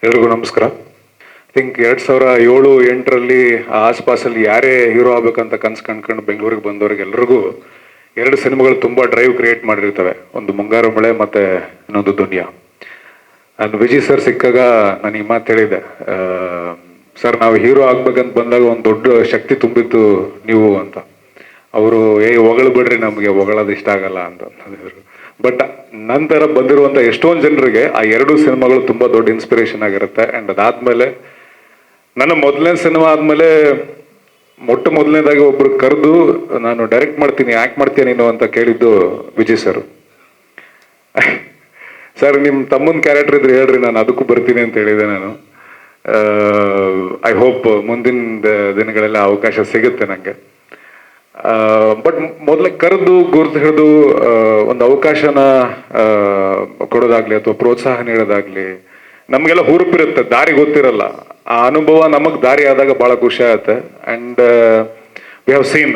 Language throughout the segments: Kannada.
ಎಲ್ರಿಗೂ ನಮಸ್ಕಾರ. ಥಿಂಕ್ 2007-8ರಲ್ಲಿ ಆಸ್ಪಾಸಲ್ಲಿ ಯಾರೇ ಹೀರೋ ಆಗ್ಬೇಕಂತ ಕನ್ಸು ಕಂಡ್ಕೊಂಡು ಬೆಂಗಳೂರಿಗೆ ಬಂದವ್ರಿಗೆಲ್ರಿಗೂ ಎರಡು ಸಿನಿಮಾಗಳು ತುಂಬ ಡ್ರೈವ್ ಕ್ರಿಯೇಟ್ ಮಾಡಿರ್ತವೆ. ಒಂದು ಮುಂಗಾರು ಮಳೆ ಮತ್ತು ಇನ್ನೊಂದು ದುನಿಯಾ. ನಾನು ವಿಜಯ್ ಸರ್ ಸಿಕ್ಕಾಗ ನಾನು ಈ ಮಾತು ಹೇಳಿದೆ, ಸರ್ ನಾವು ಹೀರೋ ಆಗ್ಬೇಕಂತ ಬಂದಾಗ ಒಂದು ದೊಡ್ಡ ಶಕ್ತಿ ತುಂಬಿತ್ತು ನೀವು ಅಂತ. ಅವರು ಹೊಗಳು ಬಿಡ್ರಿ, ನಮಗೆ ಹೊಗಳೋದು ಇಷ್ಟ ಆಗಲ್ಲ ಅಂತ ಹೇಳಿದ್ರು. ಬಟ್ ನಂತರ ಬಂದಿರುವಂಥ ಎಷ್ಟೊಂದು ಜನರಿಗೆ ಆ ಎರಡೂ ಸಿನಿಮಾಗಳು ತುಂಬ ದೊಡ್ಡ ಇನ್ಸ್ಪಿರೇಷನ್ ಆಗಿರುತ್ತೆ. ಆ್ಯಂಡ್ ಅದಾದಮೇಲೆ ನನ್ನ ಮೊದಲನೇ ಸಿನಿಮಾ ಆದಮೇಲೆ ಮೊದಲನೇದಾಗಿ ಒಬ್ರು ಕರೆದು ನಾನು ಡೈರೆಕ್ಟ್ ಮಾಡ್ತೀನಿ, ಆ್ಯಕ್ಟ್ ಮಾಡ್ತೀನಿ ನೀನು ಅಂತ ಕೇಳಿದ್ದು ವಿಜಯ್ ಸರ್. ಸರ್ ನಿಮ್ಮ ತಮ್ಮನ ಕ್ಯಾರೆಕ್ಟರ್ ಇದ್ರೆ ಹೇಳ್ರಿ, ನಾನು ಅದಕ್ಕೂ ಬರ್ತೀನಿ ಅಂತ ಹೇಳಿದೆ ನಾನು. ಐ ಹೋಪ್ ಮುಂದಿನ ದಿನಗಳೆಲ್ಲ ಅವಕಾಶ ಸಿಗುತ್ತೆ ನನಗೆ. ಬಟ್ ಮೊದಲೇ ಕರೆದು ಗುರುತು ಹಿಡಿದು ಒಂದು ಅವಕಾಶನ ಕೊಡೋದಾಗ್ಲಿ ಅಥವಾ ಪ್ರೋತ್ಸಾಹ ನೀಡೋದಾಗ್ಲಿ, ನಮಗೆಲ್ಲ ಹುರುಪಿರುತ್ತೆ, ದಾರಿ ಗೊತ್ತಿರಲ್ಲ. ಆ ಅನುಭವ ನಮಗೆ ದಾರಿ ಆದಾಗ ಭಾಳ ಖುಷಿ ಆಗುತ್ತೆ. ಆ್ಯಂಡ್ ವಿ ಹ್ಯಾವ್ ಸೀನ್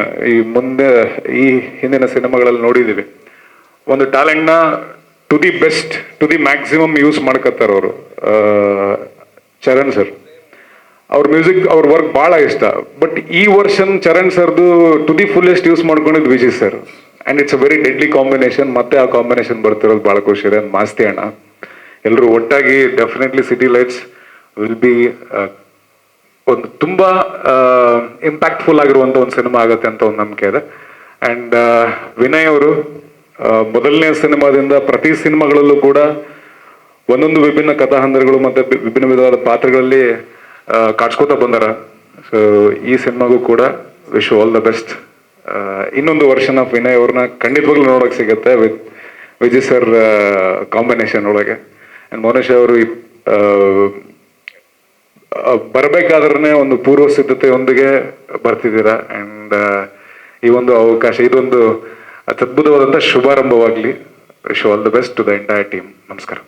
ಈ ಹಿಂದಿನ ಸಿನಿಮಾಗಳಲ್ಲಿ ನೋಡಿದ್ದೀವಿ, ಒಂದು ಟ್ಯಾಲೆಂಟ್ನ to the best, to the maximum use ಮಾಡ್ಕೊತಾರೆ ಅವರು. ಚರಣ್ ಸರ್ ಅವ್ರ ಮ್ಯೂಸಿಕ್, ಅವ್ರ ವರ್ಕ್ ಭಾಳ ಇಷ್ಟ. ಬಟ್ ಈ ವರ್ಷನ್ ಚರಣ್ ಸರ್ದು ಟು ದಿ ಫುಲ್ಲೆಸ್ಟ್ ಯೂಸ್ ಮಾಡ್ಕೊಂಡಿದ್ದು Vijay sir. And it's a very deadly combination. ಮತ್ತೆ ಆ ಕಾಂಬಿನೇಷನ್ ಬರ್ತಿರೋದು ಭಾಳ ಖುಷಿ ಇದೆ. ಮಾಸ್ತಿ ಅಣ್ಣ ಎಲ್ಲರೂ ಒಟ್ಟಾಗಿ definitely city lights will be ಒಂದು ತುಂಬ ಇಂಪ್ಯಾಕ್ಟ್ಫುಲ್ ಆಗಿರುವಂಥ ಒಂದು ಸಿನಿಮಾ ಆಗುತ್ತೆ ಅಂತ ಒಂದು ನಂಬಿಕೆ ಇದೆ. ಆ್ಯಂಡ್ ವಿನಯ್ ಅವರು ಮೊದಲನೇ ಸಿನಿಮಾದಿಂದ ಪ್ರತಿ ಸಿನಿಮಾಗಳಲ್ಲೂ ಕೂಡ ಒಂದೊಂದು ವಿಭಿನ್ನ ಕಥಾಹಂದರಗಳು ಮತ್ತು ವಿಭಿನ್ನ ವಿಧವಾದ ಪಾತ್ರಗಳಲ್ಲಿ ಕಾಡ್ಸ್ಕೋತಾ ಬಂದಾರ. ಸೊ ಈ ಸಿನಿಮಾಗೂ ಕೂಡ ವಿಶ್ ಆಲ್ ದ ಬೆಸ್ಟ್. ಇನ್ನೊಂದು ವರ್ಷನ್ ಆಫ್ ವಿನಯ್ ಅವ್ರನ್ನ ಖಂಡಿತವಾಗ್ಲೂ ನೋಡೋಕೆ ಸಿಗುತ್ತೆ ವಿತ್ ವಿಜಯ್ ಸರ್ ಕಾಂಬಿನೇಷನ್ ಒಳಗೆ. ಆ್ಯಂಡ್ ಮೋನೇಶ್ ಅವರು ಬರಬೇಕಾದ್ರೆ ಒಂದು ಪೂರ್ವ ಸಿದ್ಧತೆಯೊಂದಿಗೆ ಬರ್ತಿದ್ದೀರಾ. ಆ್ಯಂಡ್ ಈ ಒಂದು ಅವಕಾಶ, ಇದೊಂದು ಅತ್ಯದ್ಭುತವಾದಂಥ ಶುಭಾರಂಭವಾಗಲಿ. Wish all the best to the entire team. ನಮಸ್ಕಾರ.